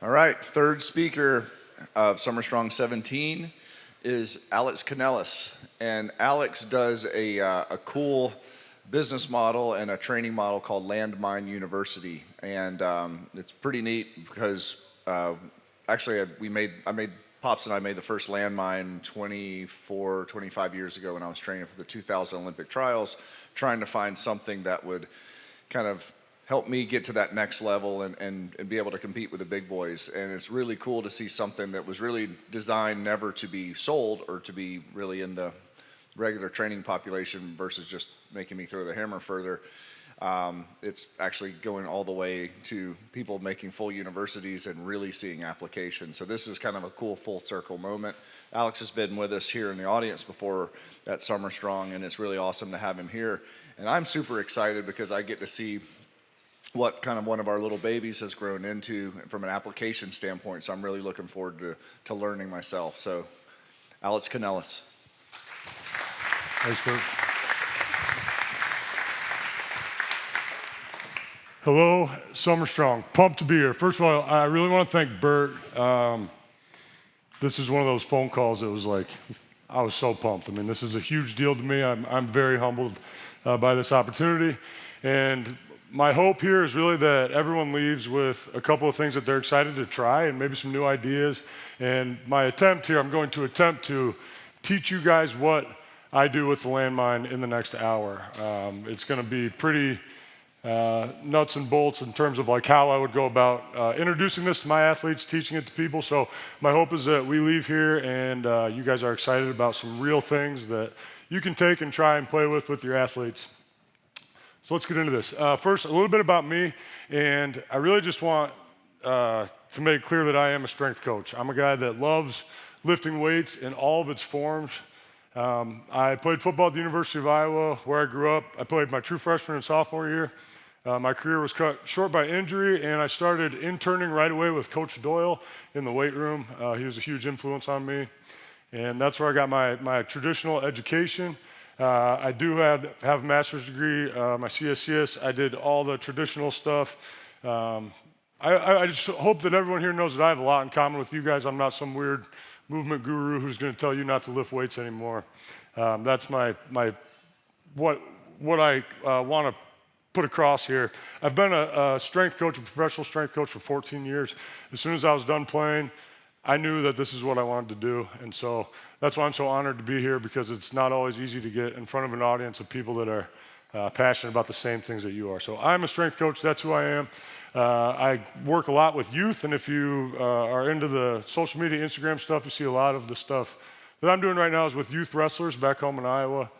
All right, third speaker of SummerStrong 17 is Alex Kanellis. And Alex does a cool business model and a training model called Landmine University. And it's pretty neat because actually Pops and I made the first landmine 25 years ago when I was training for the 2000 Olympic trials, trying to find something that would kind of help me get to that next level and be able to compete with the big boys. And it's really cool to see something that was really designed never to be sold or to be really in the regular training population versus just making me throw the hammer further. It's actually going all the way to people making full universities and really seeing application. So this is kind of a cool full circle moment. Alex has been with us here in the audience before at SummerStrong, and it's really awesome to have him here. And I'm super excited because I get to see what kind of one of our little babies has grown into from an application standpoint. So I'm really looking forward to learning myself. So Alex Kanellis. Thanks, Bert. Hello, SummerStrong. Pumped to be here. First of all, I really want to thank Bert. This is one of those phone calls that was like, I was so pumped. I mean, this is a huge deal to me. I'm very humbled by this opportunity. And my hope here is really that everyone leaves with a couple of things that they're excited to try and maybe some new ideas. And my attempt here, I'm going to attempt to teach you guys what I do with the landmine in the next hour. It's going to be pretty nuts and bolts in terms of like how I would go about introducing this to my athletes, teaching it to people. So my hope is that we leave here and you guys are excited about some real things that you can take and try and play with your athletes. So let's get into this. First, a little bit about me, and I really just want to make clear that I am a strength coach. I'm a guy that loves lifting weights in all of its forms. I played football at the University of Iowa, where I grew up. I played my true freshman and sophomore year. My career was cut short by injury, and I started interning right away with Coach Doyle in the weight room. He was a huge influence on me, and that's where I got my traditional education. I do have a master's degree, my CSCS. I did all the traditional stuff. I just hope that everyone here knows that I have a lot in common with you guys. I'm not some weird movement guru who's going to tell you not to lift weights anymore. That's what I want to put across here. I've been a strength coach, a professional strength coach for 14 years. As soon as I was done playing, I knew that this is what I wanted to do, and so that's why I'm so honored to be here, because it's not always easy to get in front of an audience of people that are passionate about the same things that you are. So I'm a strength coach, that's who I am. I work a lot with youth, and if you are into the social media, Instagram stuff, you see a lot of the stuff that I'm doing right now is with youth wrestlers back home in Iowa.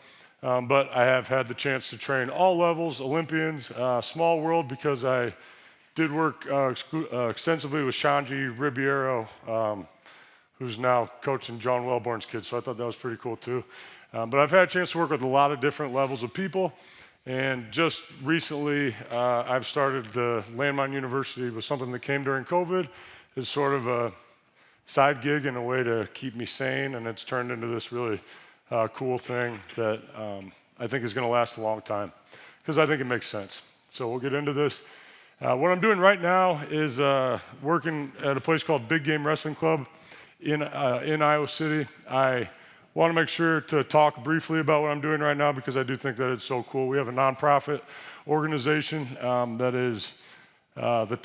But I have had the chance to train all levels, Olympians, small world, because I did work extensively with Shanji Ribeiro, who's now coaching John Wellborn's kids, so I thought that was pretty cool too. But I've had a chance to work with a lot of different levels of people, and just recently I've started the Landmine University with something that came during COVID. It's sort of a side gig and a way to keep me sane, and it's turned into this really cool thing that I think is going to last a long time, because I think it makes sense. So we'll get into this. What I'm doing right now is working at a place called Big Game Wrestling Club in Iowa City. I want to make sure to talk briefly about what I'm doing right now, because I do think that it's so cool. We have a nonprofit organization that is one of the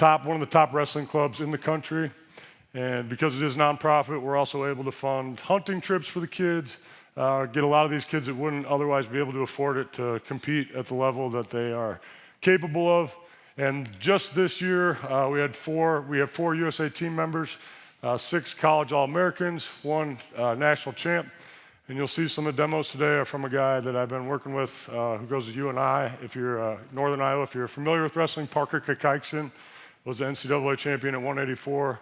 top wrestling clubs in the country. And because it is nonprofit, we're also able to fund hunting trips for the kids, get a lot of these kids that wouldn't otherwise be able to afford it to compete at the level that they are capable of. And just this year, we have four USA team members, 6 college All-Americans, 1 national champ. And you'll see some of the demos today are from a guy that I've been working with who goes to UNI. If you're Northern Iowa, if you're familiar with wrestling, Parker Kikikson was the NCAA champion at 184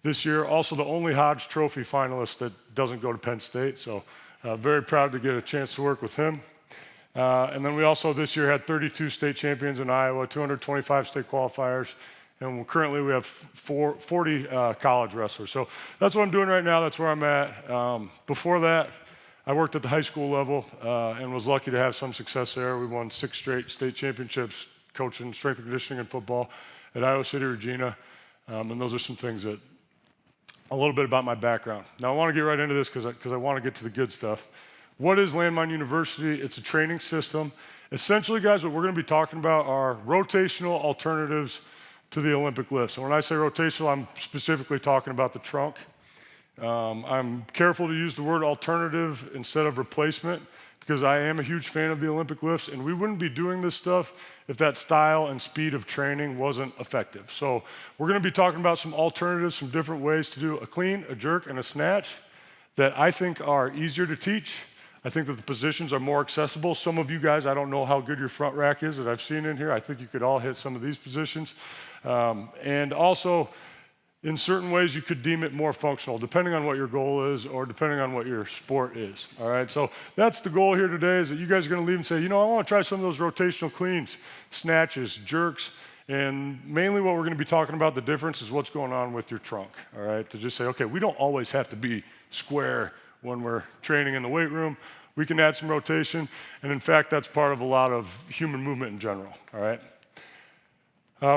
this year. Also the only Hodge Trophy finalist that doesn't go to Penn State. So very proud to get a chance to work with him. And then we also this year had 32 state champions in Iowa, 225 state qualifiers, and currently we have 40 college wrestlers. So that's what I'm doing right now. That's where I'm at. Before that, I worked at the high school level and was lucky to have some success there. We won 6 straight state championships coaching strength and conditioning and football at Iowa City Regina. And those are some things that, a little bit about my background. Now I want to get right into this because I want to get to the good stuff. What is Landmine University? It's a training system. Essentially, guys, what we're going to be talking about are rotational alternatives to the Olympic lifts. And when I say rotational, I'm specifically talking about the trunk. I'm careful to use the word alternative instead of replacement because I am a huge fan of the Olympic lifts, and we wouldn't be doing this stuff if that style and speed of training wasn't effective. So we're going to be talking about some alternatives, some different ways to do a clean, a jerk, and a snatch that I think are easier to teach. I think that the positions are more accessible. Some of you guys, I don't know how good your front rack is that I've seen in here. I think you could all hit some of these positions. And also, in certain ways, you could deem it more functional, depending on what your goal is or depending on what your sport is, all right? So that's the goal here today, is that you guys are gonna leave and say, you know, I wanna try some of those rotational cleans, snatches, jerks, and mainly what we're gonna be talking about, the difference is what's going on with your trunk, all right? To just say, okay, we don't always have to be square when we're training in the weight room. We can add some rotation, and in fact, that's part of a lot of human movement in general, all right?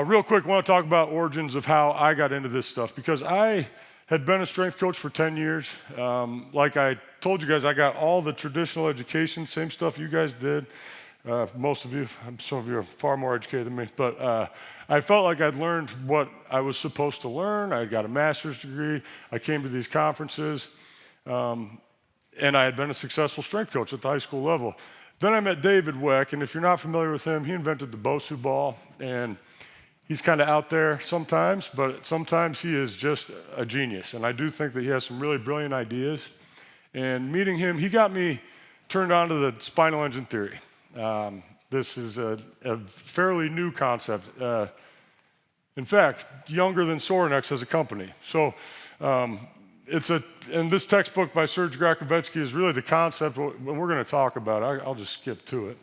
Real quick, I want to talk about origins of how I got into this stuff, because I had been a strength coach for 10 years. Like I told you guys, I got all the traditional education, same stuff you guys did. Most of you, some of you are far more educated than me, but I felt like I'd learned what I was supposed to learn. I got a master's degree. I came to these conferences, and I had been a successful strength coach at the high school level. Then I met David Weck, and if you're not familiar with him, he invented the Bosu ball, and he's kind of out there sometimes, but sometimes he is just a genius. And I do think that he has some really brilliant ideas. And meeting him, he got me turned on to the spinal engine theory. This is a fairly new concept. In fact, younger than Sorinex as a company. So and this textbook by Serge Grakovetsky is really the concept, and we're going to talk about it. I'll just skip to it.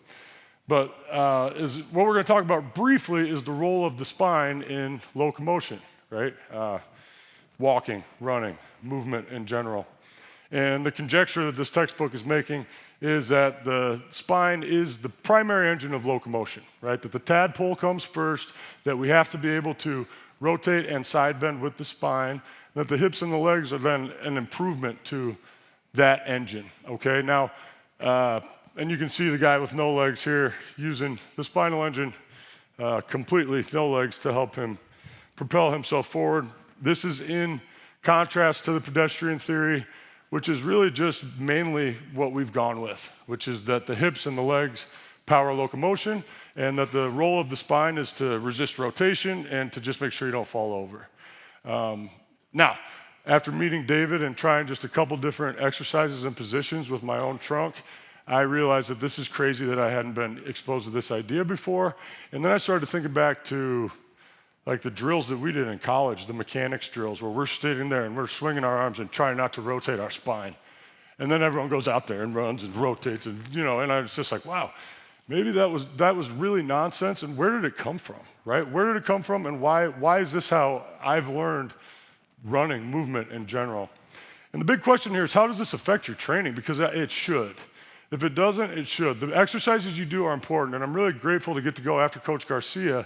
But what we're going to talk about briefly is the role of the spine in locomotion, right? Walking, running, movement in general. And the conjecture that this textbook is making is that the spine is the primary engine of locomotion, right? That the tadpole comes first, that we have to be able to rotate and side bend with the spine, that the hips and the legs are then an improvement to that engine, okay? Now, and you can see the guy with no legs here using the spinal engine completely, no legs, to help him propel himself forward. This is in contrast to the pedestrian theory, which is really just mainly what we've gone with, which is that the hips and the legs power locomotion, and that the role of the spine is to resist rotation and to just make sure you don't fall over. Now, after meeting David and trying just a couple different exercises and positions with my own trunk, I realized that this is crazy that I hadn't been exposed to this idea before. And then I started thinking back to like the drills that we did in college, the mechanics drills, where we're sitting there and we're swinging our arms and trying not to rotate our spine. And then everyone goes out there and runs and rotates, and and I was just like, wow, maybe that was really nonsense. And where did it come from, right? Where did it come from, and why is this how I've learned running, movement in general? And the big question here is, how does this affect your training? Because it should. If it doesn't, it should. The exercises you do are important, and I'm really grateful to get to go after Coach Garcia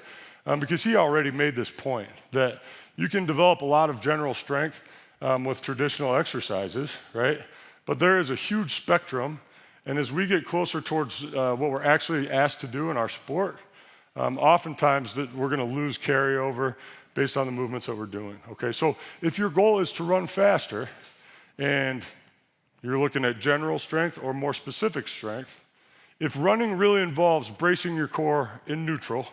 because he already made this point that you can develop a lot of general strength with traditional exercises, right? But there is a huge spectrum, and as we get closer towards what we're actually asked to do in our sport, oftentimes that we're going to lose carryover based on the movements that we're doing, okay? So if your goal is to run faster and you're looking at general strength or more specific strength, if running really involves bracing your core in neutral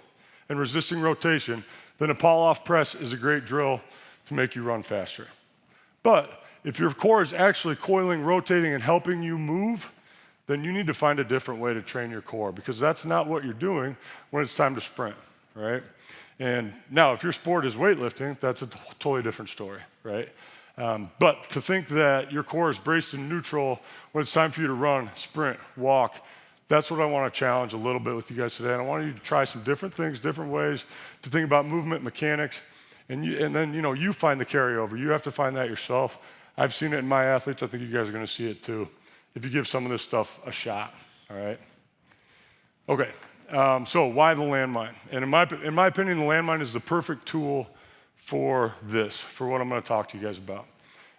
and resisting rotation, then a pull-off press is a great drill to make you run faster. But if your core is actually coiling, rotating, and helping you move, then you need to find a different way to train your core, because that's not what you're doing when it's time to sprint, right? And now, if your sport is weightlifting, that's a totally different story, right? But to think that your core is braced in neutral when it's time for you to run, sprint, walk, that's what I want to challenge a little bit with you guys today. And I want you to try some different things, different ways to think about movement, mechanics, and then you find the carryover. You have to find that yourself. I've seen it in my athletes. I think you guys are going to see it too if you give some of this stuff a shot, all right? Okay, so why the landmine? And in my opinion, the landmine is the perfect tool for this, for what I'm going to talk to you guys about.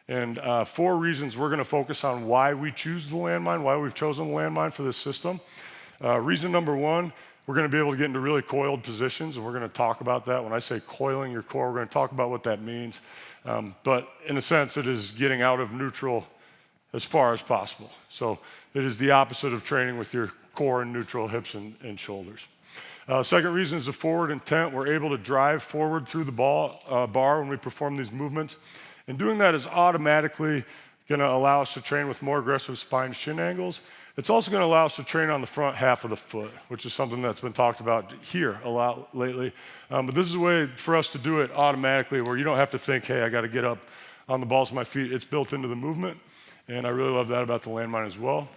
And 4 reasons we're going to focus on why we choose the landmine, why we've chosen the landmine for this system. Reason number 1, we're going to be able to get into really coiled positions, and we're going to talk about that. When I say coiling your core, we're going to talk about what that means. But in a sense, it is getting out of neutral as far as possible. So it is the opposite of training with your core and neutral, hips and shoulders. Second reason is the forward intent. We're able to drive forward through the bar when we perform these movements. And doing that is automatically going to allow us to train with more aggressive spine shin angles. It's also going to allow us to train on the front half of the foot, which is something that's been talked about here a lot lately. But this is a way for us to do it automatically where you don't have to think, hey, I got to get up on the balls of my feet. It's built into the movement, and I really love that about the landmine as well.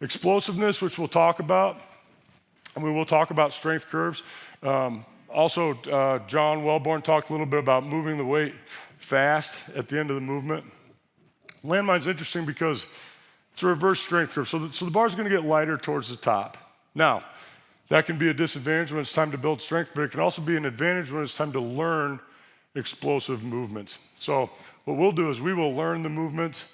Explosiveness, which we'll talk about, and we will talk about strength curves. Also, John Wellborn talked a little bit about moving the weight fast at the end of the movement. Landmine's interesting because it's a reverse strength curve. So the bar's going to get lighter towards the top. Now, that can be a disadvantage when it's time to build strength, but it can also be an advantage when it's time to learn explosive movements. So what we'll do is we will learn the movements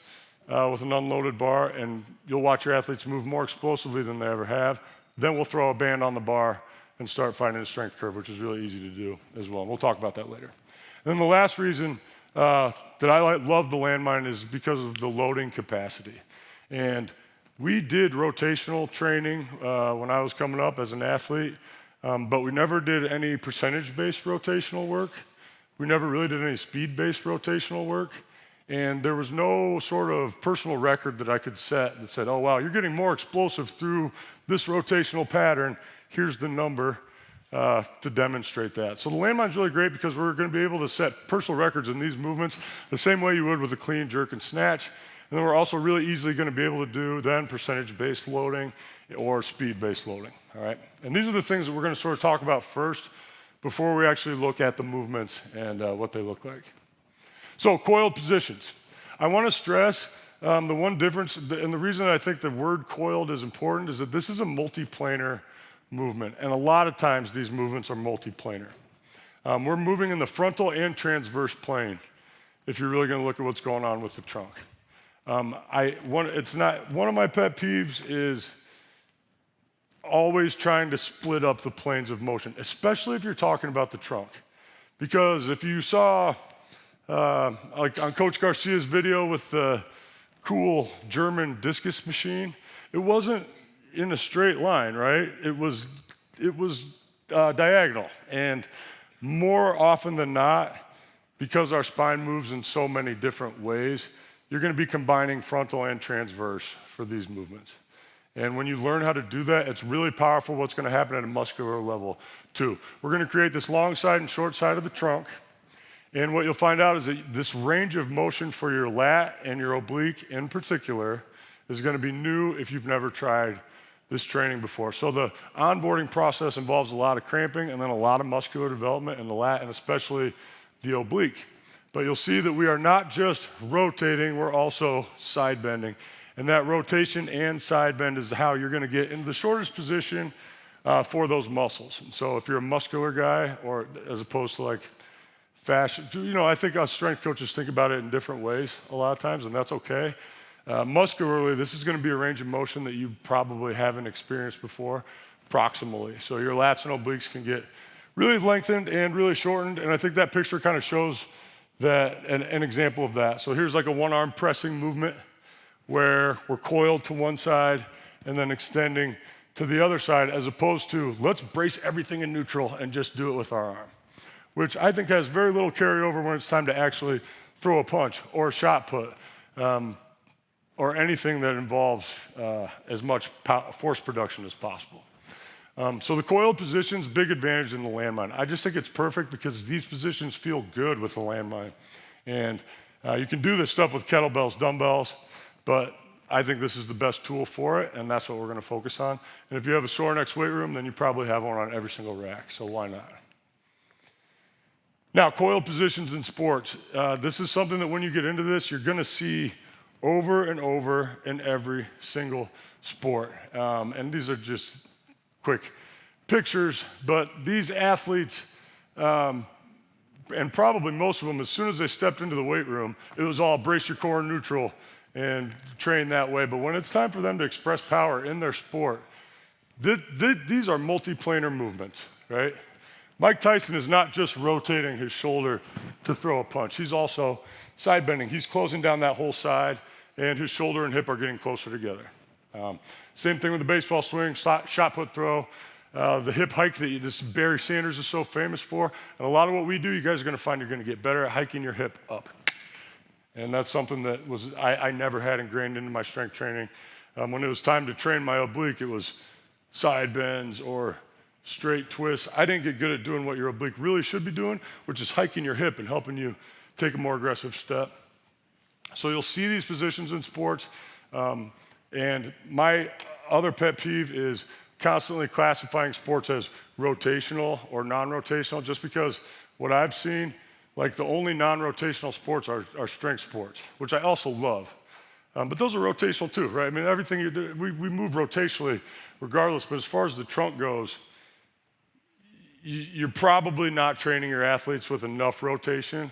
with an unloaded bar, and you'll watch your athletes move more explosively than they ever have. Then we'll throw a band on the bar and start finding a strength curve, which is really easy to do as well. And we'll talk about that later. And then the last reason that I love the landmine is because of the loading capacity. And we did rotational training when I was coming up as an athlete, but we never did any percentage-based rotational work. We never really did any speed-based rotational work. And there was no sort of personal record that I could set that said, oh, wow, you're getting more explosive through this rotational pattern. Here's the number to demonstrate that. So the landmine's really great because we're going to be able to set personal records in these movements the same way you would with a clean, jerk, and snatch. And then we're also really easily going to be able to do then percentage-based loading or speed-based loading, all right? And these are the things that we're going to sort of talk about first before we actually look at the movements and what they look like. So coiled positions. I want to stress the one difference, and the reason I think the word coiled is important is that this is a multiplanar movement, and a lot of times these movements are multiplanar. We're moving in the frontal and transverse plane if you're really going to look at what's going on with the trunk. One of my pet peeves is always trying to split up the planes of motion, especially if you're talking about the trunk. Because if you saw, like on Coach Garcia's video with the cool German discus machine, it wasn't in a straight line, right? It was diagonal. And more often than not, because our spine moves in so many different ways, you're going to be combining frontal and transverse for these movements. And when you learn how to do that, it's really powerful what's going to happen at a muscular level too. We're going to create this long side and short side of the trunk. And what you'll find out is that this range of motion for your lat and your oblique in particular is going to be new if you've never tried this training before. So the onboarding process involves a lot of cramping and then a lot of muscular development in the lat and especially the oblique. But you'll see that we are not just rotating, we're also side bending. And that rotation and side bend is how you're going to get into the shortest position for those muscles. And so if you're a muscular guy, or as opposed to like fashion, I think us strength coaches think about it in different ways a lot of times, and that's okay. Muscularly, this is going to be a range of motion that you probably haven't experienced before, proximally. So your lats and obliques can get really lengthened and really shortened, and I think that picture kind of shows that an example of that. So here's like a one-arm pressing movement where we're coiled to one side and then extending to the other side, as opposed to let's brace everything in neutral and just do it with our arm, which I think has very little carryover when it's time to actually throw a punch or a shot put or anything that involves as much force production as possible. So the coiled position's big advantage in the landmine. I just think it's perfect because these positions feel good with the landmine. And you can do this stuff with kettlebells, dumbbells, but I think this is the best tool for it, and that's what we're going to focus on. And if you have a Sorinex weight room, then you probably have one on every single rack, so why not? Now, coiled positions in sports. This is something that when you get into this, you're going to see over and over in every single sport. And these are just quick pictures, but these athletes, and probably most of them, as soon as they stepped into the weight room, it was all brace your core neutral and train that way. But when it's time for them to express power in their sport, these are multiplanar movements, right? Mike Tyson is not just rotating his shoulder to throw a punch. He's also side bending. He's closing down that whole side, and his shoulder and hip are getting closer together. Same thing with the baseball swing, shot put throw, the hip hike that this Barry Sanders is so famous for. And a lot of what we do, you guys are going to find you're going to get better at hiking your hip up. And that's something that I never had ingrained into my strength training. When it was time to train my oblique, it was side bends or straight twists. I didn't get good at doing what your oblique really should be doing, which is hiking your hip and helping you take a more aggressive step. So you'll see these positions in sports. And my other pet peeve is constantly classifying sports as rotational or non-rotational, just because what I've seen, like the only non-rotational sports are strength sports, which I also love. But those are rotational too, right? I mean, everything you do, we move rotationally regardless, but as far as the trunk goes, you're probably not training your athletes with enough rotation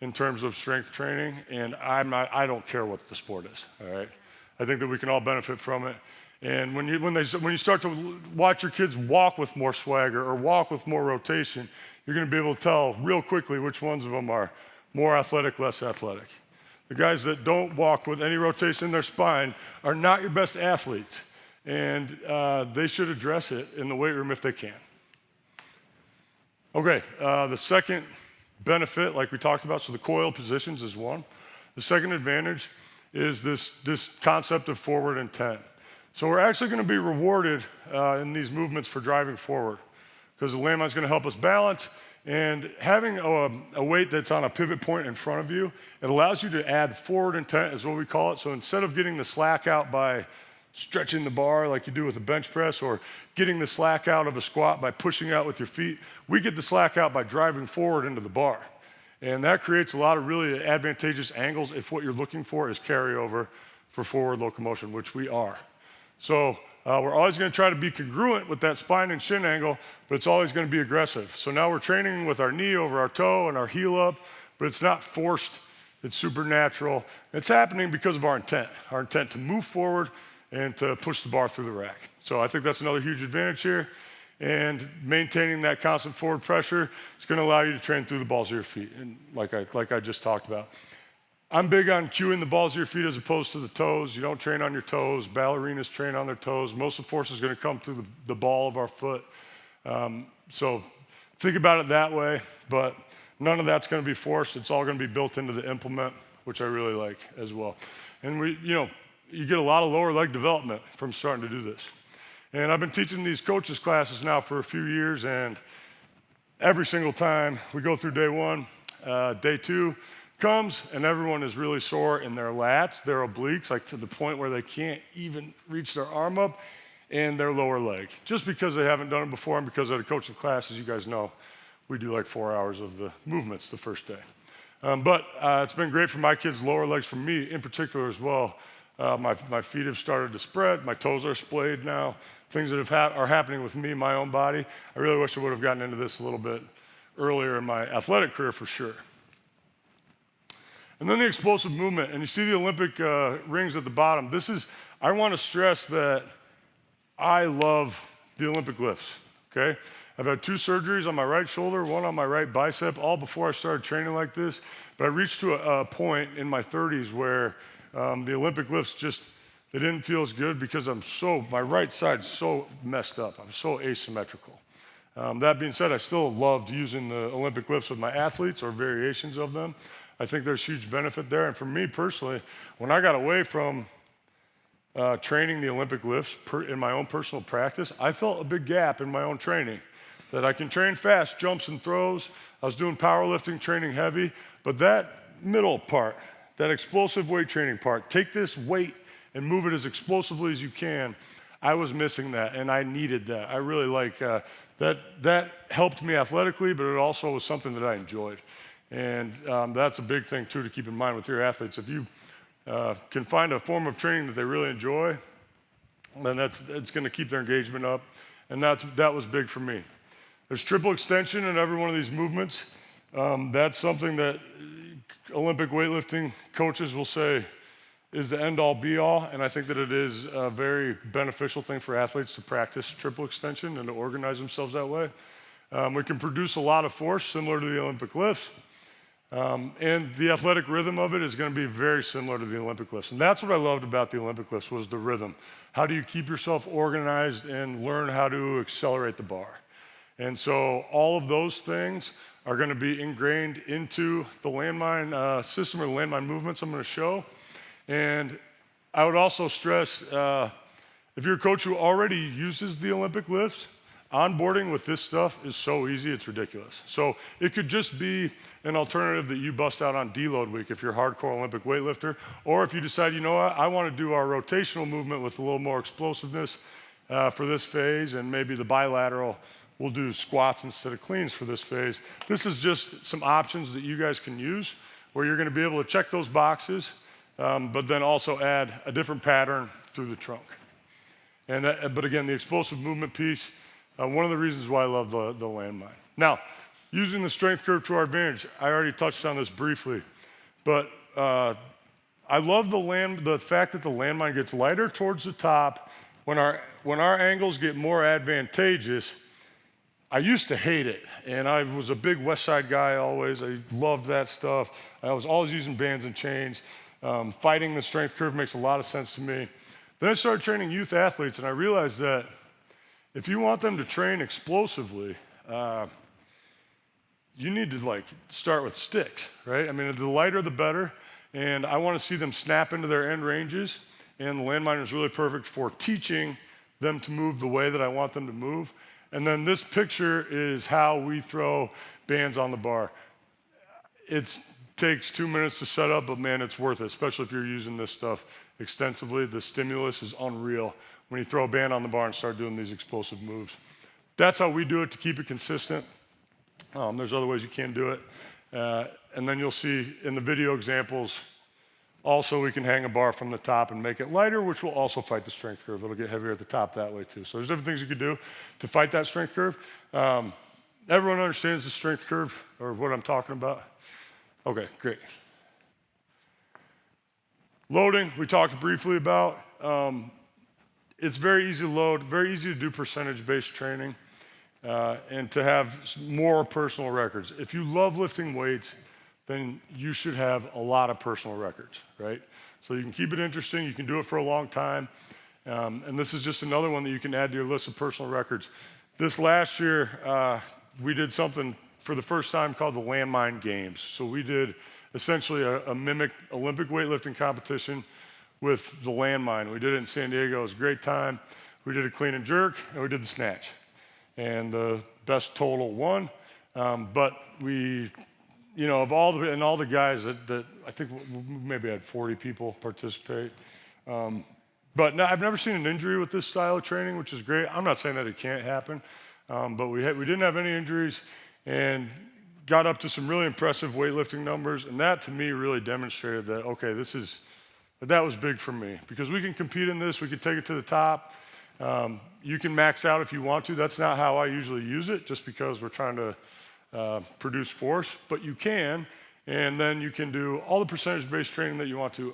in terms of strength training, and I don't care what the sport is, all right? I think that we can all benefit from it. And when you start to watch your kids walk with more swagger or walk with more rotation, you're gonna be able to tell real quickly which ones of them are more athletic, less athletic. The guys that don't walk with any rotation in their spine are not your best athletes, and they should address it in the weight room if they can. Okay, the second benefit, like we talked about, so the coiled positions is one. The second advantage is this concept of forward intent. So we're actually going to be rewarded in these movements for driving forward, because the landmine is going to help us balance, and having a weight that's on a pivot point in front of you, it allows you to add forward intent, is what we call it. So instead of getting the slack out by stretching the bar like you do with a bench press, or getting the slack out of a squat by pushing out with your feet, we get the slack out by driving forward into the bar. And that creates a lot of really advantageous angles if what you're looking for is carryover for forward locomotion, which we are. So we're always going to try to be congruent with that spine and shin angle, but it's always going to be aggressive. So now we're training with our knee over our toe and our heel up, but it's not forced, it's supernatural. It's happening because of our intent to move forward and to push the bar through the rack. So I think that's another huge advantage here. And maintaining that constant forward pressure is going to allow you to train through the balls of your feet, and like I just talked about. I'm big on cueing the balls of your feet as opposed to the toes. You don't train on your toes. Ballerinas train on their toes. Most of the force is going to come through the ball of our foot. So think about it that way, but none of that's going to be forced. It's all going to be built into the implement, which I really like as well. And you get a lot of lower leg development from starting to do this. And I've been teaching these coaches classes now for a few years, and every single time we go through day one, day two comes, and everyone is really sore in their lats, their obliques, like to the point where they can't even reach their arm up, and their lower leg, just because they haven't done it before, and because at a coaching class, as you guys know, we do like 4 hours of the movements the first day. But it's been great for my kids' lower legs, for me in particular as well. My feet have started to spread. My toes are splayed now. Things that are happening with me, my own body. I really wish I would have gotten into this a little bit earlier in my athletic career for sure. And then the explosive movement. And you see the Olympic rings at the bottom. I want to stress that I love the Olympic lifts, okay? I've had 2 surgeries on my right shoulder, 1 on my right bicep, all before I started training like this. But I reached to a point in my 30s where the Olympic lifts they didn't feel as good because my right side's so messed up. I'm so asymmetrical. That being said, I still loved using the Olympic lifts with my athletes or variations of them. I think there's huge benefit there. And for me personally, when I got away from training the Olympic lifts in my own personal practice, I felt a big gap in my own training. That I can train fast, jumps and throws. I was doing powerlifting, training heavy, but that middle part, that explosive weight training part, take this weight and move it as explosively as you can. I was missing that, and I needed that. I really like that. That helped me athletically, but it also was something that I enjoyed. And that's a big thing, too, to keep in mind with your athletes. If you can find a form of training that they really enjoy, then it's going to keep their engagement up, and that was big for me. There's triple extension in every one of these movements. That's something that Olympic weightlifting coaches will say is the end-all, be-all, and I think that it is a very beneficial thing for athletes to practice triple extension and to organize themselves that way. We can produce a lot of force similar to the Olympic lifts, and the athletic rhythm of it is going to be very similar to the Olympic lifts. And that's what I loved about the Olympic lifts was the rhythm. How do you keep yourself organized and learn how to accelerate the bar? And so all of those things are going to be ingrained into the landmine system or the landmine movements I'm going to show. And I would also stress, if you're a coach who already uses the Olympic lifts, onboarding with this stuff is so easy, it's ridiculous. So it could just be an alternative that you bust out on deload week if you're a hardcore Olympic weightlifter, or if you decide, you know what, I want to do our rotational movement with a little more explosiveness for this phase, and maybe the bilateral, we'll do squats instead of cleans for this phase. This is just some options that you guys can use where you're going to be able to check those boxes, but then also add a different pattern through the trunk. And but again, the explosive movement piece, one of the reasons why I love the landmine. Now, using the strength curve to our advantage, I already touched on this briefly, but I love the fact that the landmine gets lighter towards the top. When our angles get more advantageous, I used to hate it, and I was a big West Side guy always. I loved that stuff. I was always using bands and chains. Fighting the strength curve makes a lot of sense to me. Then I started training youth athletes, and I realized that if you want them to train explosively, you need to start with sticks, right? I mean, the lighter the better, and I want to see them snap into their end ranges, and the landmine is really perfect for teaching them to move the way that I want them to move. And then this picture is how we throw bands on the bar. It takes 2 minutes to set up, but man, it's worth it, especially if you're using this stuff extensively. The stimulus is unreal when you throw a band on the bar and start doing these explosive moves. That's how we do it to keep it consistent. There's other ways you can do it. And then you'll see in the video examples, also we can hang a bar from the top and make it lighter, which will also fight the strength curve. It'll get heavier at the top that way too. So there's different things you can do to fight that strength curve. Everyone understands the strength curve or what I'm talking about? Okay, great. Loading, we talked briefly about. It's very easy to load, very easy to do percentage-based training, and to have more personal records. If you love lifting weights, then you should have a lot of personal records, right? So you can keep it interesting, you can do it for a long time, and this is just another one that you can add to your list of personal records. This last year, we did something for the first time called the Landmine Games. So we did essentially a mimic Olympic weightlifting competition with the landmine. We did it in San Diego. It was a great time. We did a clean and jerk, and we did the snatch. And the best total won. But we, of all the guys that I think we maybe had 40 people participate. But no, I've never seen an injury with this style of training, which is great. I'm not saying that it can't happen, but we didn't have any injuries and got up to some really impressive weightlifting numbers. And that, to me, really demonstrated that, okay, that was big for me because we can compete in this. We can take it to the top. You can max out if you want to. That's not how I usually use it, just because we're trying to produce force. But you can, and then you can do all the percentage-based training that you want to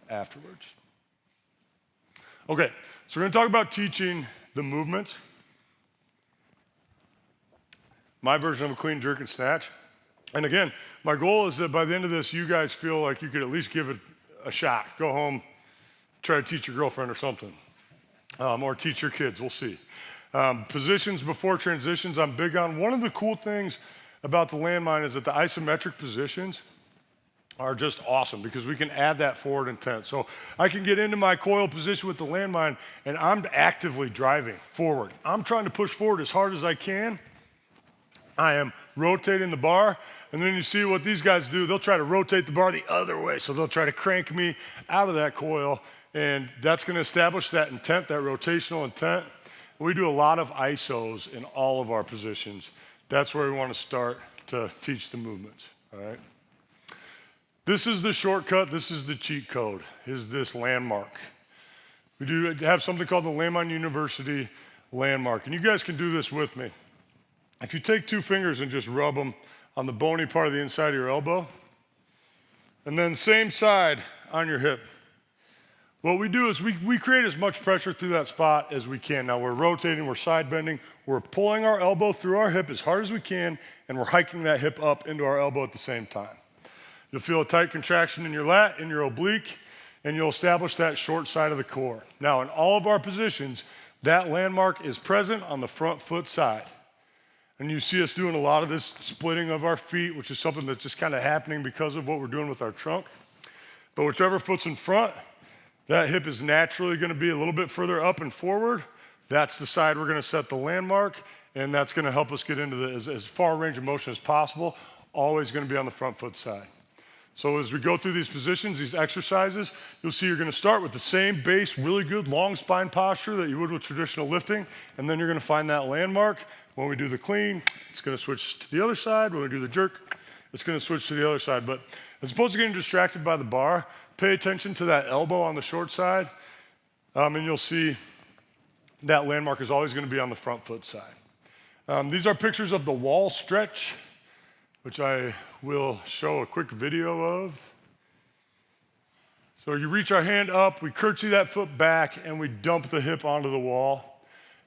afterwards. Okay, so we're going to talk about teaching the movements. My version of a clean jerk and snatch. And again, my goal is that by the end of this, you guys feel like you could at least give it a shot. Go home, try to teach your girlfriend or something, or teach your kids, we'll see. Positions before transitions, I'm big on. One of the cool things about the landmine is that the isometric positions are just awesome because we can add that forward intent. So I can get into my coil position with the landmine and I'm actively driving forward. I'm trying to push forward as hard as I can. I am rotating the bar, and then you see what these guys do. They'll try to rotate the bar the other way, so they'll try to crank me out of that coil, and that's going to establish that intent, that rotational intent. We do a lot of ISOs in all of our positions. That's where we want to start to teach the movements, all right? This is the shortcut. This is the cheat code, is this landmark. We do have something called the Landmine University landmark, and you guys can do this with me. If you take 2 fingers and just rub them on the bony part of the inside of your elbow. And then same side on your hip. What we do is we create as much pressure through that spot as we can. Now we're rotating, we're side bending, we're pulling our elbow through our hip as hard as we can, and we're hiking that hip up into our elbow at the same time. You'll feel a tight contraction in your lat, in your oblique, and you'll establish that short side of the core. Now in all of our positions, that landmark is present on the front foot side. And you see us doing a lot of this splitting of our feet, which is something that's just kind of happening because of what we're doing with our trunk. But whichever foot's in front, that hip is naturally going to be a little bit further up and forward. That's the side we're going to set the landmark, and that's going to help us get into as far range of motion as possible, always going to be on the front foot side. So as we go through these positions, these exercises, you'll see you're going to start with the same base, really good long spine posture that you would with traditional lifting, and then you're going to find that landmark. When we do the clean, it's going to switch to the other side. When we do the jerk, it's going to switch to the other side. But as opposed to getting distracted by the bar, pay attention to that elbow on the short side, and you'll see that landmark is always going to be on the front foot side. These are pictures of the wall stretch, which I will show a quick video of. So you reach our hand up, we curtsy that foot back, and we dump the hip onto the wall.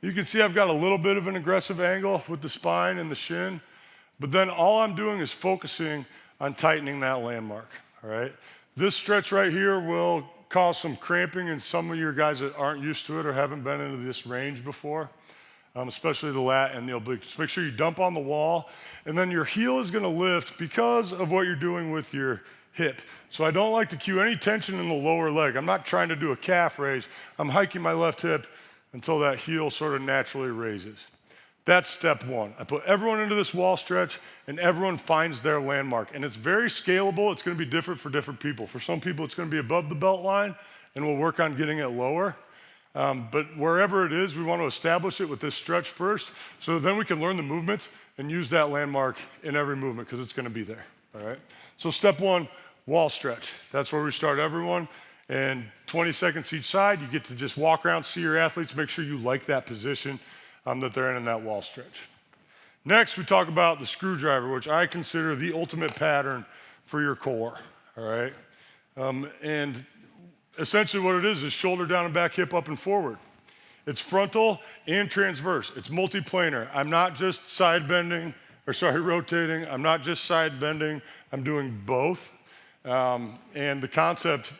You can see I've got a little bit of an aggressive angle with the spine and the shin, but then all I'm doing is focusing on tightening that landmark, all right? This stretch right here will cause some cramping in some of your guys that aren't used to it or haven't been into this range before, especially the lat and the oblique. Just make sure you dump on the wall, and then your heel is gonna lift because of what you're doing with your hip. So I don't like to cue any tension in the lower leg. I'm not trying to do a calf raise. I'm hiking my left hip until that heel sort of naturally raises. That's step one. I put everyone into this wall stretch, and everyone finds their landmark. And it's very scalable. It's going to be different for different people. For some people, it's going to be above the belt line, and we'll work on getting it lower. But wherever it is, we want to establish it with this stretch first, so then we can learn the movements and use that landmark in every movement, because it's going to be there, all right? So step one, wall stretch. That's where we start everyone. And 20 seconds each side, you get to just walk around, see your athletes, make sure you like that position that they're in that wall stretch. Next, we talk about the screwdriver, which I consider the ultimate pattern for your core, all right? And essentially what it is shoulder down and back, hip up and forward. It's frontal and transverse. It's multiplanar. I'm not just rotating. I'm not just side bending. I'm doing both. And the concept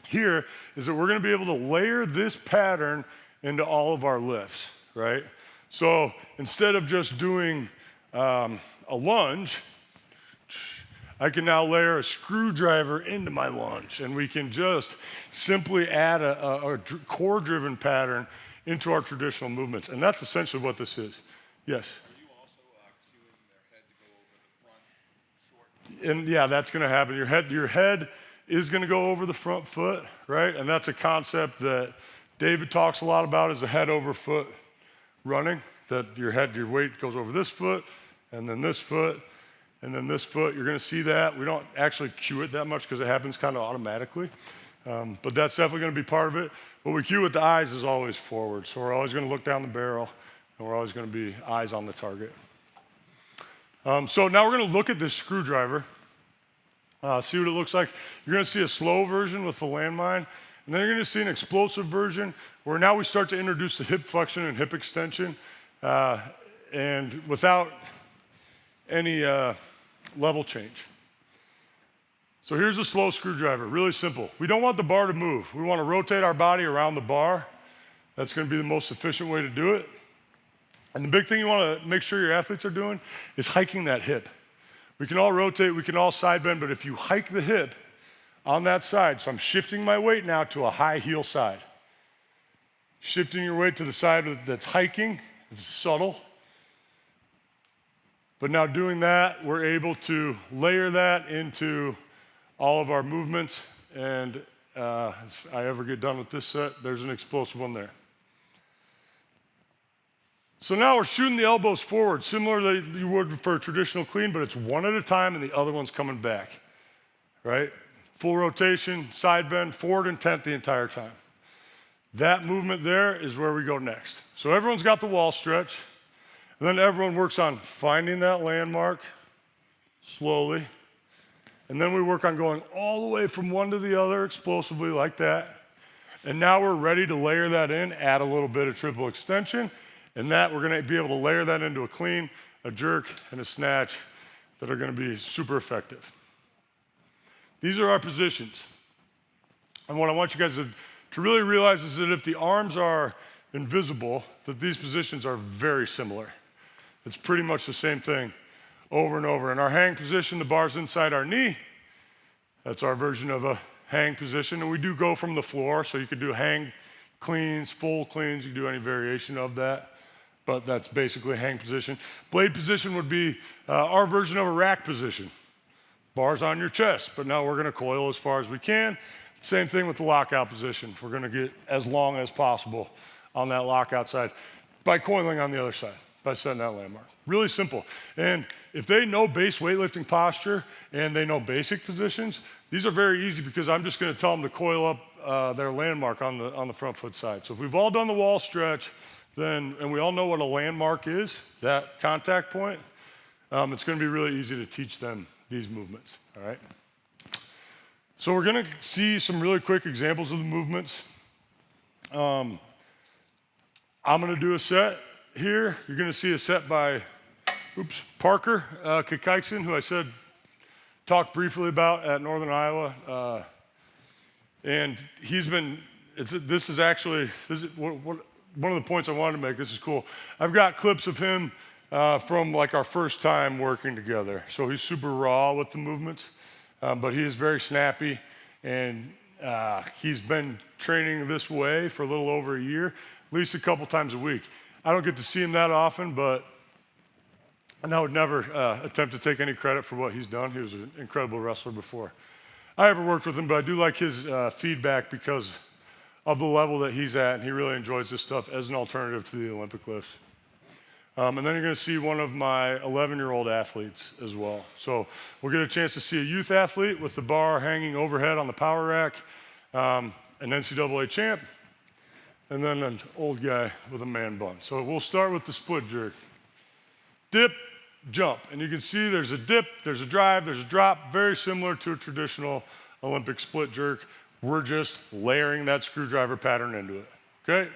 here is that we're going to be able to layer this pattern into all of our lifts, right? So instead of just doing a lunge, I can now layer a screwdriver into my lunge, and we can just simply add a core-driven pattern into our traditional movements, and that's essentially what this is. Yes? Are you also cueing their head to go over the front short? And yeah, that's going to happen. Your head is going to go over the front foot, right? And that's a concept that David talks a lot about, is a head over foot running, that your weight goes over this foot, and then this foot, and then this foot. You're going to see that. We don't actually cue it that much because it happens kind of automatically, but that's definitely going to be part of it. What we cue with the eyes is always forward, so we're always going to look down the barrel, and we're always going to be eyes on the target. So now we're going to look at this screwdriver. See what it looks like. You're going to see a slow version with the landmine, and then you're going to see an explosive version where now we start to introduce the hip flexion and hip extension, and without any level change. So here's a slow screwdriver, really simple. We don't want the bar to move. We want to rotate our body around the bar. That's going to be the most efficient way to do it. And the big thing you want to make sure your athletes are doing is hiking that hip. We can all rotate, we can all side bend, but if you hike the hip on that side, so I'm shifting my weight now to a high heel side. Shifting your weight to the side that's hiking is subtle. But now doing that, we're able to layer that into all of our movements. And if I ever get done with this set, there's an explosive one there. So now we're shooting the elbows forward, similar to you would for a traditional clean, but it's one at a time and the other one's coming back, right? Full rotation, side bend, forward intent the entire time. That movement there is where we go next. So everyone's got the wall stretch, and then everyone works on finding that landmark, slowly. And then we work on going all the way from one to the other explosively like that. And now we're ready to layer that in, add a little bit of triple extension, and that we're gonna be able to layer that into a clean, a jerk, and a snatch that are gonna be super effective. These are our positions. And what I want you guys to really realize is that if the arms are invisible, that these positions are very similar. It's pretty much the same thing over and over. In our hang position, the bar's inside our knee. That's our version of a hang position. And we do go from the floor, so you could do hang cleans, full cleans, you can do any variation of that. But that's basically a hang position. Blade position would be our version of a rack position. Bar's on your chest, but now we're gonna coil as far as we can. Same thing with the lockout position. We're gonna get as long as possible on that lockout side by coiling on the other side, by setting that landmark. Really simple. And if they know base weightlifting posture and they know basic positions, these are very easy because I'm just gonna tell them to coil up their landmark on the front foot side. So if we've all done the wall stretch, and we all know what a landmark is, that contact point, it's gonna be really easy to teach them these movements, all right? So we're gonna see some really quick examples of the movements. I'm gonna do a set here. You're gonna see a set by, Parker Kikaikson, who I said talked briefly about at Northern Iowa. And he's been, this is one of the points I wanted to make. This is cool. I've got clips of him from like our first time working together. So he's super raw with the movements, but he is very snappy, and he's been training this way for a little over a year, at least a couple times a week. I don't get to see him that often, but I would never attempt to take any credit for what he's done. He was an incredible wrestler before I ever worked with him, but I do like his feedback because of the level that he's at, and he really enjoys this stuff as an alternative to the Olympic lifts. And then you're gonna see one of my 11-year-old athletes as well. So we'll get a chance to see a youth athlete with the bar hanging overhead on the power rack, an NCAA champ, and then an old guy with a man bun. So we'll start with the split jerk. Dip, jump. And you can see there's a dip, there's a drive, there's a drop, very similar to a traditional Olympic split jerk. We're just layering that screwdriver pattern into it, okay?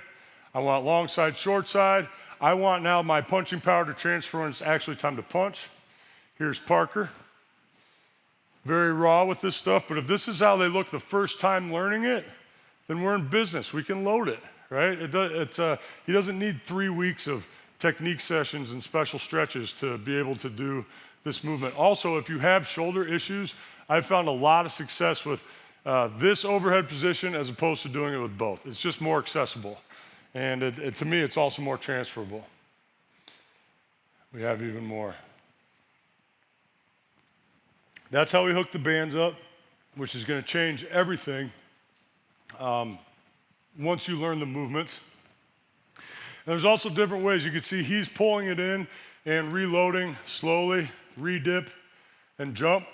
I want long side, short side. I want now my punching power to transfer when it's actually time to punch. Here's Parker. Very raw with this stuff, but if this is how they look the first time learning it, then we're in business. We can load it, right? He doesn't need 3 weeks of technique sessions and special stretches to be able to do this movement. Also, if you have shoulder issues, I've found a lot of success with this overhead position as opposed to doing it with both. It's just more accessible. And to me, it's also more transferable. We have even more. That's how we hook the bands up, which is gonna change everything once you learn the movements. And there's also different ways. You can see he's pulling it in and reloading slowly, re-dip, and jump.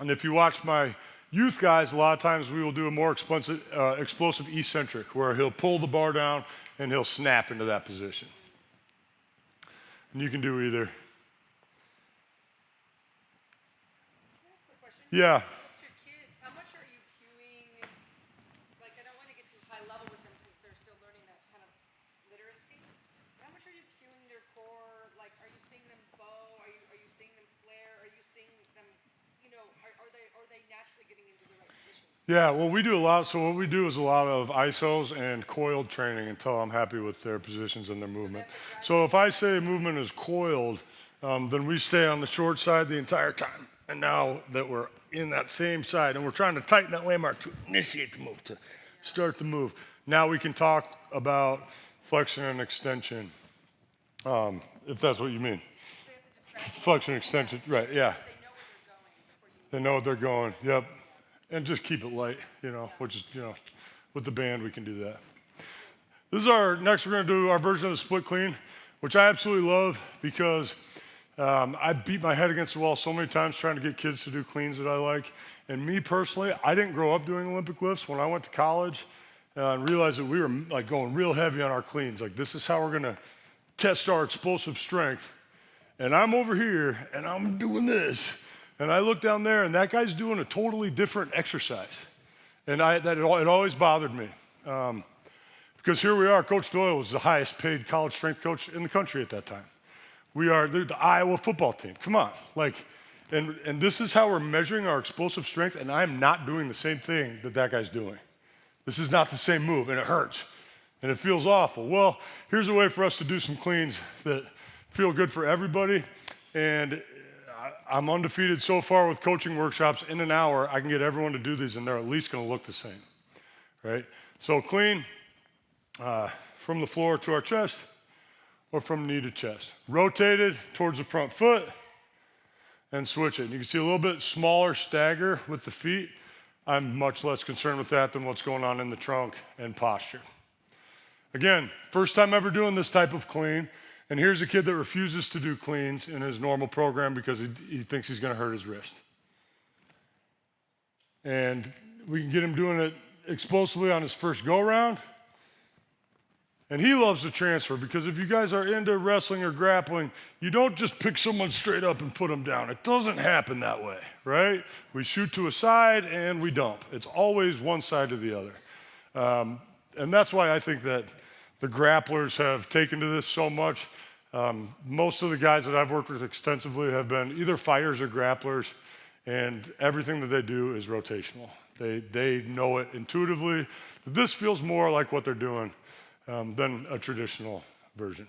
And if you watch my youth guys, a lot of times we will do a more explosive eccentric, where he'll pull the bar down and he'll snap into that position. And you can do either. Can I ask a question? Yeah. Your kids, how much are you cueing? Like, I don't want to get too high level with them because they're still learning that kind of literacy. But how much are you cueing their core? Like, are you seeing them bow? Are you seeing them flare? Are you seeing them, are they naturally getting into the right position? Yeah, well, we do a lot. So what we do is a lot of ISOs and coiled training until I'm happy with their positions and their movement. So if I say a movement is coiled, then we stay on the short side the entire time. And now that we're in that same side and we're trying to tighten that landmark to initiate the move, to start the move, now we can talk about flexion and extension, if that's what you mean. So you have to just practice. Flexion, extension, right, yeah. They know where they're going before you. They know what they're going, yep. And just keep it light, which is, with the band we can do that. This is next we're gonna do our version of the split clean, which I absolutely love because I beat my head against the wall so many times trying to get kids to do cleans that I like. And me personally, I didn't grow up doing Olympic lifts. When I went to college and realized that we were like going real heavy on our cleans, like this is how we're gonna test our explosive strength. and I'm over here, and I'm doing this. And I look down there, and that guy's doing a totally different exercise. And it always bothered me. Because here we are, Coach Doyle was the highest paid college strength coach in the country at that time. We are the Iowa football team. Come on. And this is how we're measuring our explosive strength, and I'm not doing the same thing that guy's doing. This is not the same move, and it hurts, and it feels awful. Well, here's a way for us to do some cleans that feel good for everybody, and I'm undefeated so far with coaching workshops. In an hour, I can get everyone to do these, and they're at least going to look the same, right? So clean from the floor to our chest or from knee to chest. Rotated towards the front foot and switch it. And you can see a little bit smaller stagger with the feet. I'm much less concerned with that than what's going on in the trunk and posture. Again, first time ever doing this type of clean. And here's a kid that refuses to do cleans in his normal program because he thinks he's going to hurt his wrist. And we can get him doing it explosively on his first go-round. And he loves the transfer because if you guys are into wrestling or grappling, you don't just pick someone straight up and put them down. It doesn't happen that way, right? We shoot to a side and we dump. It's always one side to the other. And that's why I think that the grapplers have taken to this so much. Most of the guys that I've worked with extensively have been either fighters or grapplers, and everything that they do is rotational. They know it intuitively. This feels more like what they're doing than a traditional version.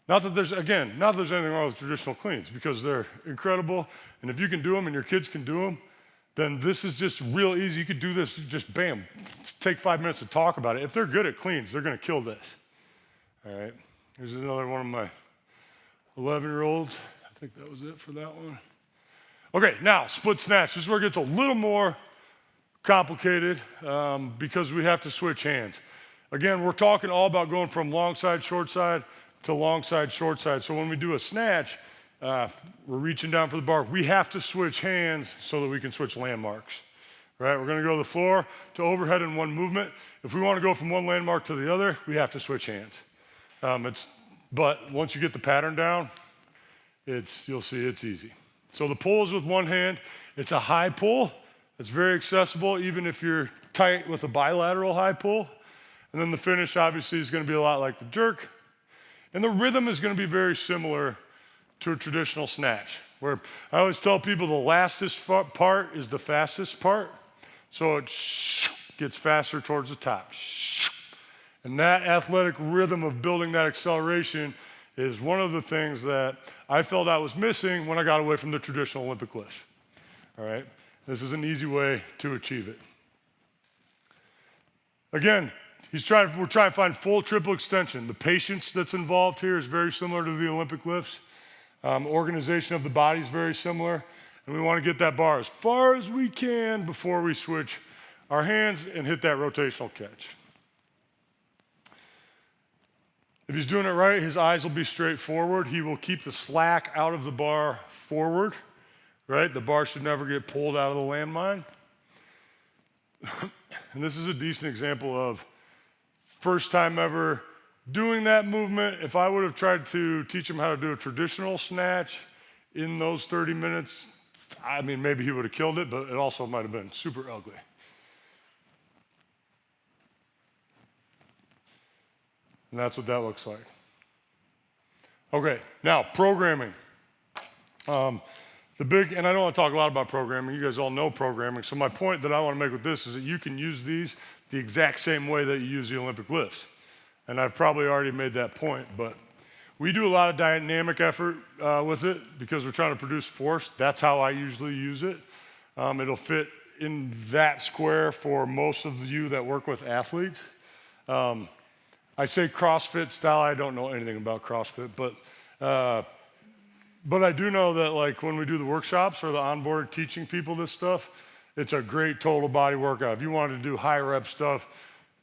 Not that there's anything wrong with traditional cleans, because they're incredible, and if you can do them and your kids can do them, then this is just real easy. You could do this, just bam, take 5 minutes to talk about it. If they're good at cleans, they're gonna kill this. All right, here's another one of my 11-year-olds. I think that was it for that one. Okay, now split snatch. This is where it gets a little more complicated because we have to switch hands. Again, we're talking all about going from long side, short side to long side, short side. So when we do a snatch, we're reaching down for the bar. We have to switch hands so that we can switch landmarks, right? We're gonna go to the floor to overhead in one movement. If we wanna go from one landmark to the other, we have to switch hands. But once you get the pattern down, you'll see it's easy. So the pull is with one hand. It's a high pull. It's very accessible, even if you're tight with a bilateral high pull. And then the finish, obviously, is gonna be a lot like the jerk. And the rhythm is gonna be very similar to a traditional snatch, where I always tell people the lastest part is the fastest part. So it gets faster towards the top. And that athletic rhythm of building that acceleration is one of the things that I felt I was missing when I got away from the traditional Olympic lifts. All right? This is an easy way to achieve it. Again, we're trying to find full triple extension. The patience that's involved here is very similar to the Olympic lifts. Organization of the body is very similar. And we want to get that bar as far as we can before we switch our hands and hit that rotational catch. If he's doing it right, his eyes will be straight forward. He will keep the slack out of the bar forward, right? The bar should never get pulled out of the landmine. And this is a decent example of first time ever doing that movement. If I would have tried to teach him how to do a traditional snatch in those 30 minutes, I mean, maybe he would have killed it, but it also might have been super ugly. And that's what that looks like. Okay, now programming. And I don't want to talk a lot about programming. You guys all know programming. So my point that I want to make with this is that you can use these the exact same way that you use the Olympic lifts. And I've probably already made that point, but we do a lot of dynamic effort with it because we're trying to produce force. That's how I usually use it. It'll fit in that square for most of you that work with athletes. I say CrossFit style. I don't know anything about CrossFit, but I do know that like when we do the workshops or the onboard teaching people this stuff, it's a great total body workout. If you wanted to do high rep stuff,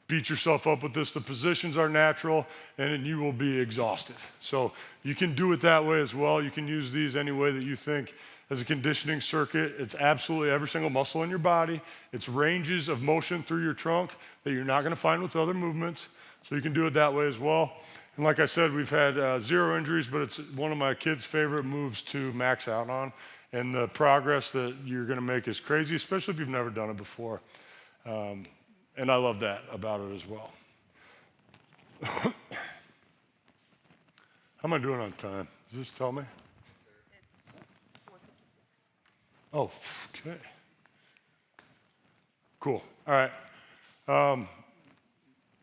beat yourself up with this. The positions are natural, and then you will be exhausted. So you can do it that way as well. You can use these any way that you think as a conditioning circuit. It's absolutely every single muscle in your body. It's ranges of motion through your trunk that you're not gonna find with other movements. So you can do it that way as well. And like I said, we've had 0 injuries, but it's one of my kids' favorite moves to max out on. And the progress that you're gonna make is crazy, especially if you've never done it before. And I love that about it as well. How am I doing on time? Does this tell me? It's 4:56. Oh, okay. Cool. All right.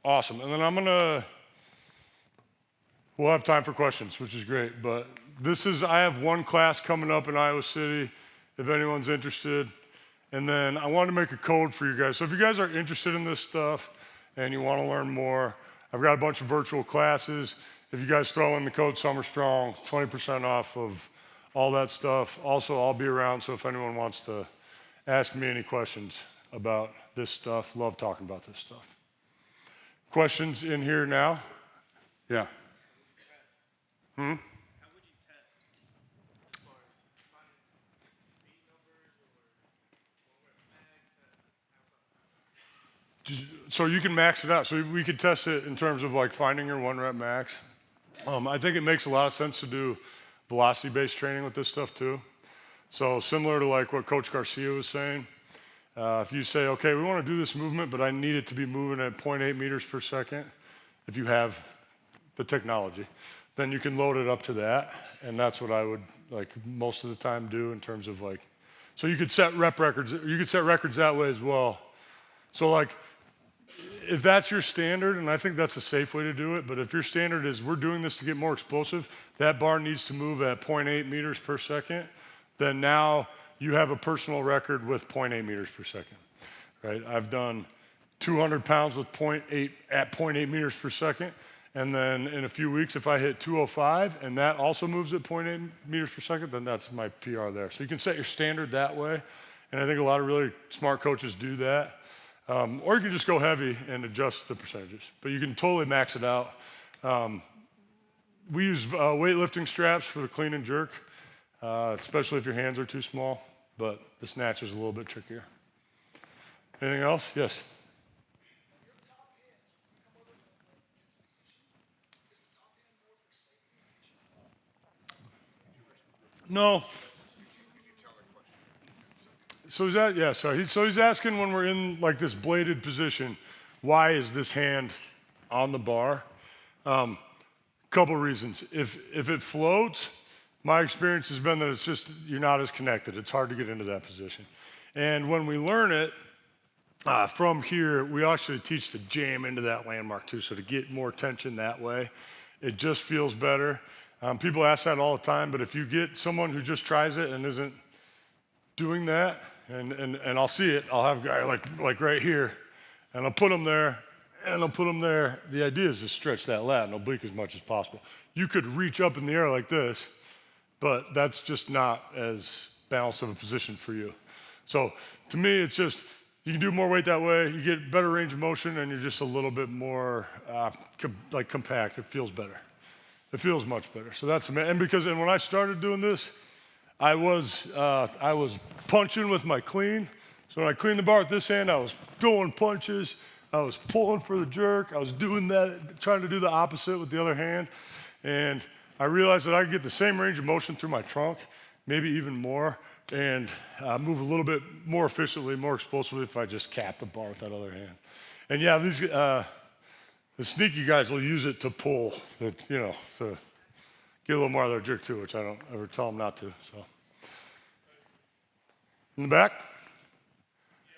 Awesome. And then we'll have time for questions, which is great. But I have one class coming up in Iowa City, if anyone's interested. And then I wanted to make a code for you guys. So if you guys are interested in this stuff and you want to learn more, I've got a bunch of virtual classes. If you guys throw in the code SummerStrong, 20% off of all that stuff. Also, I'll be around, so if anyone wants to ask me any questions about this stuff, love talking about this stuff. Questions in here now? Yeah. How would you test? As far as finding speed numbers or max? So you can max it out. So we could test it in terms of like finding your 1 rep max. I think it makes a lot of sense to do velocity-based training with this stuff too. So similar to like what Coach Garcia was saying, if you say, okay, we want to do this movement, but I need it to be moving at 0.8 meters per second, if you have the technology, then you can load it up to that. And that's what I would like most of the time do in terms of like, so you could set rep records, you could set records that way as well. So like, if that's your standard, and I think that's a safe way to do it, but if your standard is we're doing this to get more explosive, that bar needs to move at 0.8 meters per second, then now you have a personal record with 0.8 meters per second, right? I've done 200 pounds with 0.8 meters per second, and then in a few weeks, if I hit 205 and that also moves at 0.8 meters per second, then that's my PR there. So you can set your standard that way, and I think a lot of really smart coaches do that. Or you can just go heavy and adjust the percentages, but you can totally max it out. We use weightlifting straps for the clean and jerk, especially if your hands are too small, but the snatch is a little bit trickier. Anything else? Yes? No. So he's asking when we're in like this bladed position, why is this hand on the bar? Couple reasons. If it floats, my experience has been that it's just, you're not as connected. It's hard to get into that position. And when we learn it from here, we actually teach to jam into that landmark too. So to get more tension that way, it just feels better. People ask that all the time, but if you get someone who just tries it and isn't doing that, and I'll see it, I'll have a guy like right here, and I'll put him there, and I'll put him there. The idea is to stretch that lat and oblique as much as possible. You could reach up in the air like this, but that's just not as balanced of a position for you. So to me, it's just, you can do more weight that way, you get better range of motion, and you're just a little bit more compact. It feels better. It feels much better. So that's amazing. And when I started doing this, I was punching with my clean. So when I cleaned the bar with this hand, I was throwing punches. I was pulling for the jerk. I was doing that, trying to do the opposite with the other hand. And I realized that I could get the same range of motion through my trunk, maybe even more, and move a little bit more efficiently, more explosively if I just cap the bar with that other hand. And yeah, these the sneaky guys will use it to pull, to get a little more out of their jerk too, which I don't ever tell them not to. So, in the back. What would you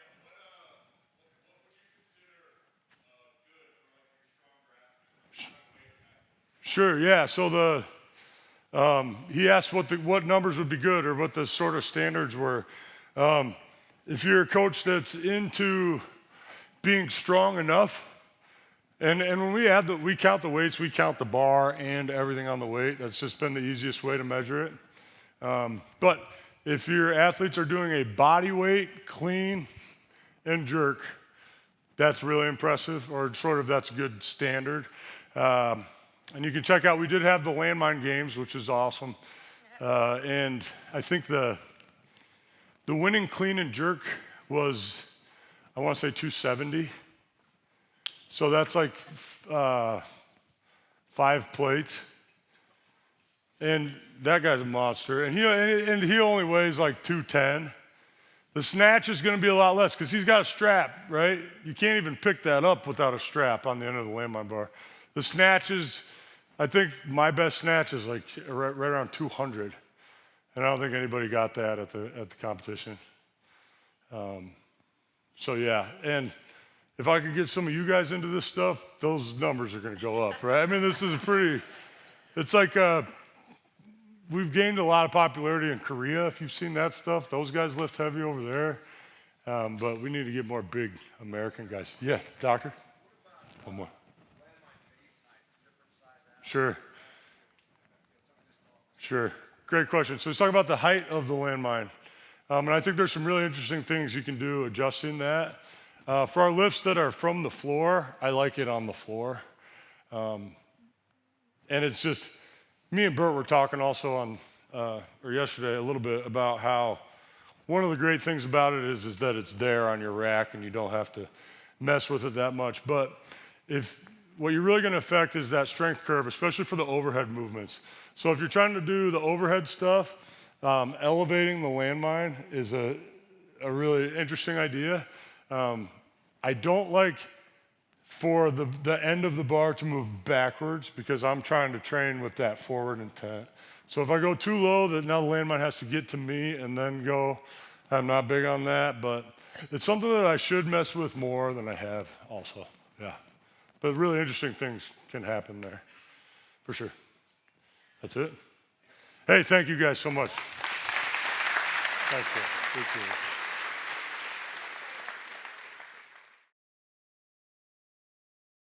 consider good for like your stronger athletes? Sure, yeah. So he asked what numbers would be good or what the sort of standards were. If you're a coach that's into being strong enough, and when we count the weights, we count the bar and everything on the weight. That's just been the easiest way to measure it. But if your athletes are doing a body weight, clean, and jerk, that's really impressive, or sort of that's a good standard. And you can check out, we did have the Landmine games, which is awesome. And I think The winning clean and jerk was, I want to say 270. So that's like 5 plates. And that guy's a monster. And he only weighs like 210. The snatch is going to be a lot less because he's got a strap, right? You can't even pick that up without a strap on the end of the landmine bar. The snatch is, I think my best snatch is like right around 200. And I don't think anybody got that at the competition. So yeah, and if I could get some of you guys into this stuff, those numbers are going to go up, right? I mean, this is it's like we've gained a lot of popularity in Korea, if you've seen that stuff. Those guys lift heavy over there. But we need to get more big American guys. Yeah, doctor? One more. Sure. Great question. So let's talk about the height of the landmine. And I think there's some really interesting things you can do adjusting that. For our lifts that are from the floor, I like it on the floor. And it's just, me and Bert were talking also or yesterday a little bit about how one of the great things about it is that it's there on your rack and you don't have to mess with it that much. But what you're really going to affect is that strength curve, especially for the overhead movements. So if you're trying to do the overhead stuff, elevating the landmine is a really interesting idea. I don't like for the end of the bar to move backwards because I'm trying to train with that forward intent. So if I go too low, that now the landmine has to get to me and then go. I'm not big on that, but it's something that I should mess with more than I have also. Yeah. But really interesting things can happen there, for sure. That's it. Hey, thank you guys so much. Thank you. Appreciate it.